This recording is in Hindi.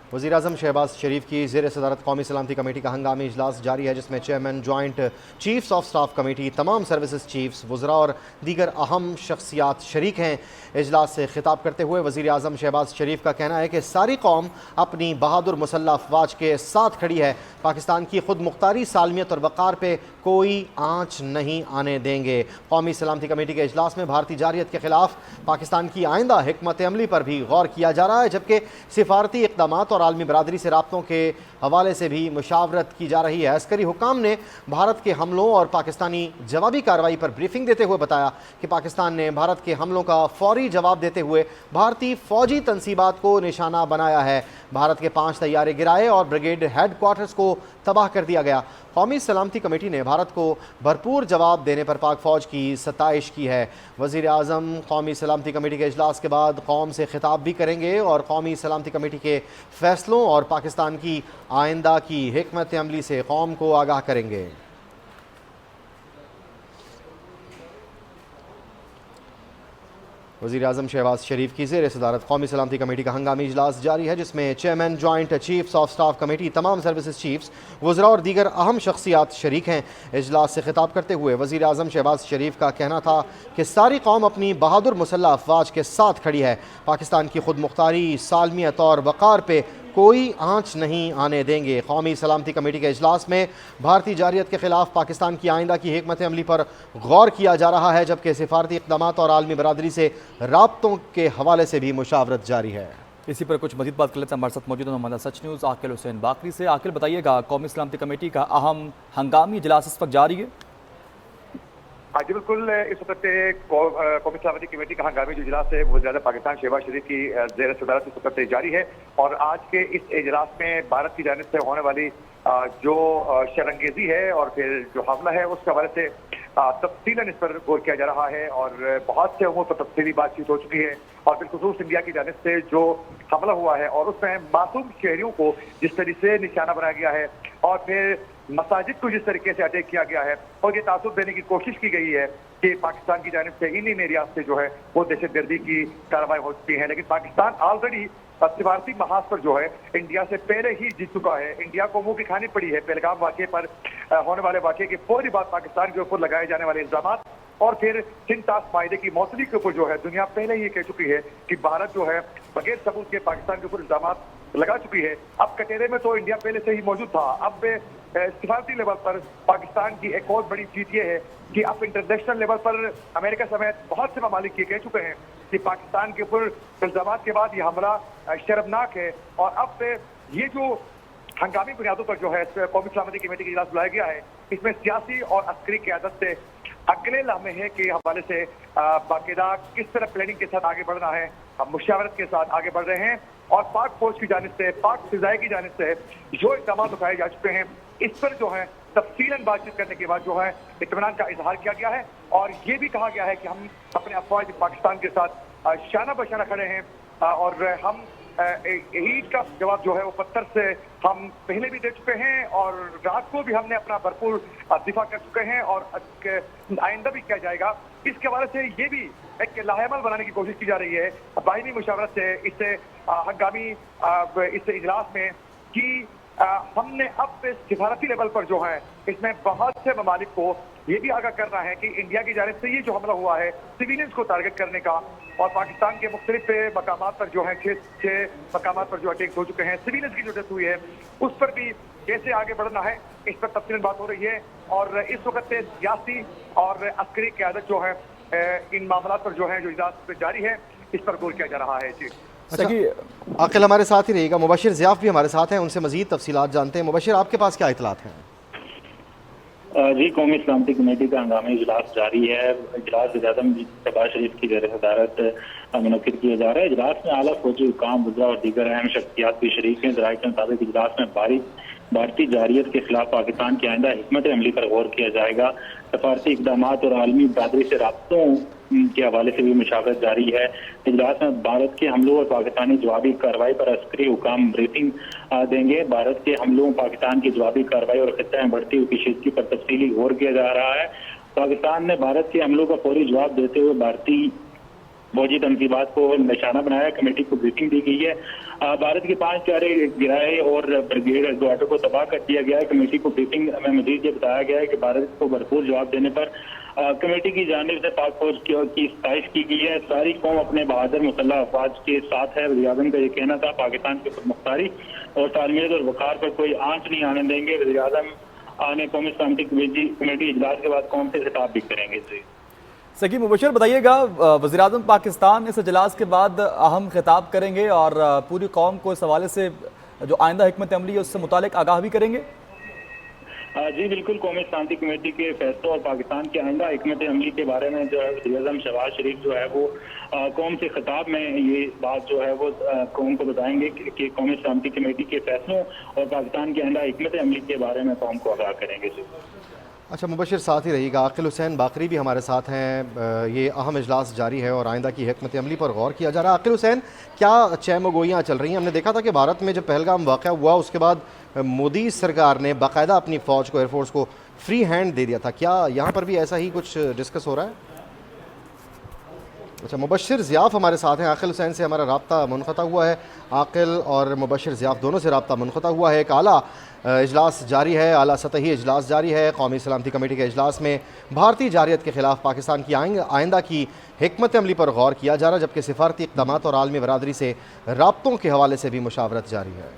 वज़ीर-ए-आज़म शहबाज शरीफ की ज़ेर सदारत कौमी सलामती कमेटी का हंगामी इजलास जारी है, जिसमें chairman joint chiefs of staff committee, तमाम सर्विसेज चीफ्स, वज़रा और दीगर अहम शख्सियात शरीक हैं। इजलास से खिताब करते हुए वज़ीर-ए-आज़म शहबाज शरीफ का कहना है कि सारी कौम अपनी बहादुर मुसल्लह अफवाज के साथ खड़ी है। पाकिस्तान की खुद मुख्तारी, सालमियत और वक़ार पे कोई आँच नहीं आने देंगे। कौमी सलामती कमेटी के इजलास में भारतीय जारियत के खिलाफ पाकिस्तान की आइंदा हिकमत अमली पर भी गौर किया जा रहा है, जबकि सिफारती इक़दामात और आलमी बरादरी से राब्तों के हवाले से भी मुशावरत की जा रही है। अस्करी हुकाम ने भारत के हमलों और पाकिस्तानी जवाबी कार्रवाई पर ब्रीफिंग देते हुए बताया कि पाकिस्तान ने भारत के हमलों का फौरी जवाब देते हुए भारतीय फौजी तनसीबात को निशाना बनाया है। भारत के 5 तैयारे गिराए और ब्रिगेड हेडक्वार्टर्स को तबाह कर दिया गया। कौमी सलामती कमेटी ने भारत को भरपूर जवाब देने पर पाक फ़ौज की सताइश की है। वज़ीर-ए-आज़म कौमी सलामती कमेटी के इजलास के बाद कौम से खिताब भी करेंगे और कौमी सलामती कमेटी के फ़ैसलों और पाकिस्तान की आइंदा की हिकमत अमली से कौम को आगाह करेंगे। वज़ीर-ए-आज़म शहबाज शरीफ की ज़ेर सदारत कौमी सलामती कमेटी का हंगामी इजलास जारी है, जिसमें chairman joint chiefs of staff committee, तमाम सर्विसेज चीफ्स, वज़रा और दीगर अहम शख्सियात शरीक हैं। इजलास से खिताब करते हुए वज़ीर-ए-आज़म शहबाज शरीफ का कहना था कि सारी कौम अपनी बहादुर मुसल्लह अफवाज के साथ खड़ी है। पाकिस्तान की खुद मुख्तारी, सालमियत और वक़ार पे कोई आँच नहीं आने देंगे। कौमी सलामती कमेटी के इजलास में भारतीय जारियत के खिलाफ पाकिस्तान की आइंदा की हिकमत अमली पर गौर किया जा रहा है, जबकि सिफारती इक़दामात और आलमी बरादरी से राब्तों के हवाले से भी मुशावरत जारी है। इसी पर कुछ मजीद बात कर लेते हैं। हमारे साथ मौजूद है हमारा सच न्यूज़ आकिल हुसैन बाकरी से। आकिल, बताइएगा, कौमी सलामती कमेटी का अहम हंगामी इजलास इस वक्त जारी है? हाँ जी बिल्कुल, इस वक्त कौमी सलामती कमेटी का हंगामी जो इजलास है वो ज़्यादा पाकिस्तान शहबाज शरीफ की ज़ेर सदारत इस वक्त जारी है। और आज के इस इजलास में भारत की जानिब से होने वाली जो शरंगेजी है और फिर जो हमला है उसके हवाले से तफसीलन इस पर गौर किया जा रहा है और बहुत से उमूर पर तफसीली बातचीत हो चुकी है। और बिलखुसूस इंडिया की जानिब से जो हमला हुआ है और उसमें मासूम शहरियों को जिस तरीके से निशाना बनाया गया है और फिर मसाजिद को जिस तरीके से अटैक किया गया है और ये तासुब देने की कोशिश की गई है कि पाकिस्तान की जानिब से इन एरियाज से जो है वो दहशतगर्दी की कार्रवाई हो चुकी है। लेकिन पाकिस्तान ऑलरेडी सिफारती महाज पर जो है इंडिया से पहले ही जीत चुका है। इंडिया को मुंह की खानी पड़ी है पहलगाम वाक़े पर होने वाले वाक़े की फौरी बाद पाकिस्तान के ऊपर लगाए जाने वाले इल्जाम और फिर हिंद ताश माहिदे की मौसली के ऊपर जो है दुनिया पहले ही कह चुकी है कि भारत जो है बगैर सबूत के पाकिस्तान के ऊपर इल्जाम लगा चुकी है। अब कटेरे में तो इंडिया पहले से ही मौजूद था। अब सिफारती लेवल पर पाकिस्तान की एक और बड़ी जीत ये है कि अब इंटरनेशनल लेवल पर अमेरिका समेत बहुत से ममालिक ये कह चुके हैं कि पाकिस्तान के ऊपर इल्जामात के बाद ये हमला शर्मनाक है। और अब ये जो हंगामी बुनियादों पर जो है कौमी सलामती कमेटी का इजलास बुलाया गया है, इसमें सियासी और अस्करी क़यादत से अगले लम्हे के हवाले से बाकायदा किस तरह प्लानिंग के साथ आगे बढ़ना है, हम मुशावरत के साथ आगे बढ़ रहे हैं। और पाक फौज की जानिब से, पाक फिजाई की जानिब से जो इक़दाम उठाए जा चुके हैं इस पर जो है तफसीलन बातचीत करने के बाद जो है इत्मीनान का इजहार किया गया है। और ये भी कहा गया है कि हम अपने अफवाज पाकिस्तान के साथ शाना बशाना खड़े हैं और हम ईद का जवाब जो है वो पत्थर से हम पहले भी दे चुके हैं और रात को भी हमने अपना भरपूर दिफा कर चुके हैं और आइंदा भी किया जाएगा। इसके हवाले से ये भी एक लाहेमल बनाने की कोशिश की जा रही है बाहिनी मुशावरत से इससे हंगामी इस इजलास में कि हमने अब सिफारती लेवल पर जो है इसमें बहुत से ममालिक को ये भी आगाह करना है कि इंडिया की जानिब से ये जो हमला हुआ है सिविलियंस को टारगेट करने का और पाकिस्तान के मुख्तलिफ मकामात पर जो है छः मकामात पर जो अटैक हो चुके हैं, सिविलियंस की जो डेथ हुई है उस पर भी कैसे आगे बढ़ना है इस पर तफसीलन बात हो रही है। और इस वक्त सियासी और अस्करी क़यादत जो है इन मामलों पर जो है जो इजाज़त जारी है इस पर गौर किया जा रहा है। जी अच्छा, आकिल हमारे साथ ही रहेगा, मुबशिर ज़ियाफ़ भी हमारे साथ हैं, उनसे मज़ीद तफसीलात जानते हैं। मुबशिर, आपके पास क्या इतलात हैं? जी, कौमी सलामती कमेटी का हंगामी इजलास जारी है। इजलास वज़ीर-ए-आज़म शहबाज शरीफ की ज़ेर सदारत मुनक़िद किया जा रहा है। इजलास में आला फौजी हुकाम, वज़रा और दीगर अहम शख्सियात भी शरीक हैं। ज़राए के मुताबिक इजलास में भारतीय जारियत के खिलाफ पाकिस्तान की आइंदा हिकमत अमली पर गौर किया जाएगा। सफारती इक़दामात और आलमी बरादरी से राब्तों के हवाले से भी मुशावरत जारी है। इजलास में भारत के हमलों और पाकिस्तानी जवाबी कार्रवाई पर अस्करी हुकाम ब्रीफिंग देंगे। भारत के हमलों, पाकिस्तान की जवाबी कार्रवाई और खित्ते में बढ़ती हुई कशीदगी पर तफसीली गौर किया जा रहा है। पाकिस्तान ने भारत के हमलों का फौरी जवाब देते हुए भारतीय फौजी तनकीबात को निशाना बनाया। कमेटी को ब्रीफिंग दी गई है। भारत के 5 प्यारे गिराए और ब्रिगेड हेडक्वार्टर को तबाह कर दिया गया है। कमेटी को ब्रीफिंग में मजीद ये बताया गया है कि भारत को भरपूर जवाब देने पर कमेटी की जानिब से पाक फौज की सताइश की गई है। सारी कौम अपने बहादुर मुसल्लह अफवाज के साथ है। वज़ीर आज़म का ये कहना था, पाकिस्तान की खुदमुख्तारी और तालमियत और वक़ार पर कोई आंच नहीं आने देंगे। वज़ीर आज़म ने कौमी सलामती कमेटी इजलास के बाद कौम से खिताब भी करेंगे। जी सकी मुबशर, बताइएगा वज़ीर आज़म पाकिस्तान इस इजलास के बाद अहम खिताब करेंगे और पूरी कौम को इस हवाले से जो आइंदा हिकमत अमली है उससे मुतालिक आगाह भी करेंगे। जी बिल्कुल, कौमी शांति कमेटी के फैसलों और पाकिस्तान के आइंदा हिकमत अमली के बारे में जो है वज़ीर आज़म शहबाज शरीफ जो है वो कौम से खिताब में ये बात जो है वो कौम को बताएंगे कि कौमी शांति कमेटी के फैसलों और पाकिस्तान के आइंदा हिकमत अमली के बारे में कौम को आगाह करेंगे। अच्छा मुबशर, साथ ही रहिएगा। आकिल हुसैन बाकरी भी हमारे साथ हैं। ये अहम इजलास जारी है और आइंदा की हिकमत अमली पर गौर किया जा रहा है। आकिल हुसैन, क्या चहमगोइयाँ चल रही हैं? हमने देखा था कि भारत में जब पहलगाम वाक़या हुआ उसके बाद मोदी सरकार ने बाकायदा अपनी फ़ौज को, एयरफोर्स को फ्री हैंड दे दिया था। क्या यहाँ पर भी ऐसा ही कुछ डिस्कस हो रहा है? अच्छा, मुबशर ज़ियाफ़ हमारे साथ हैं। आकिल हुसैन से हमारा रब्ता मुनक़ता हुआ है। आकिल और मुबशर ज़ियाफ़ दोनों से रब्ता मुनक़ता हुआ है। एक आला इजलास जारी है, आला सतही इजलास जारी है। कौमी सलामती कमेटी के इजलास में भारतीय जारियत के ख़िलाफ़ पाकिस्तान की आइंदा की हिकमत अमली पर गौर किया जा रहा है, जबकि सिफारती इक़दामात और आलमी बरादरी से राब्तों के हवाले से भी मुशावरत जारी है।